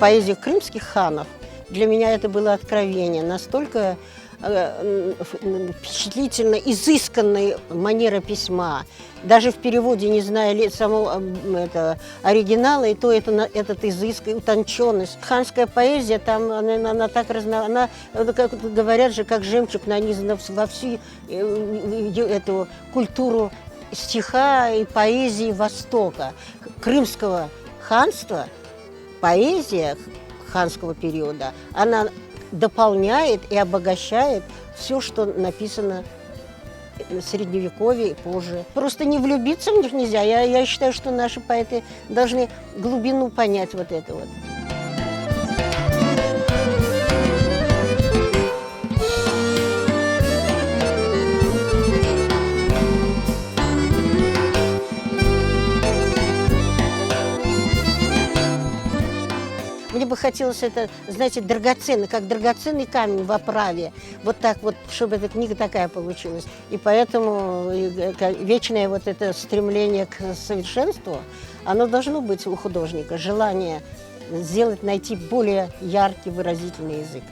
Поэзия крымских ханов для меня это было откровение. Настолько впечатлительно изысканной манера письма. Даже в переводе, не зная самого оригинала, и то этот изыск и утонченность. Ханская поэзия, там она так она, как говорят же, как жемчуг нанизана во всю эту культуру стиха и поэзии Востока. Крымского ханства, поэзия ханского периода, она дополняет и обогащает все, что написано в Средневековье и позже. Просто не влюбиться в них нельзя. Я считаю, что наши поэты должны глубину понять вот это вот. Мне бы хотелось это, знаете, драгоценно, как драгоценный камень в оправе. Вот так вот, чтобы эта книга такая получилась. И поэтому вечное вот это стремление к совершенству, оно должно быть у художника. Желание сделать, найти более яркий, выразительный язык.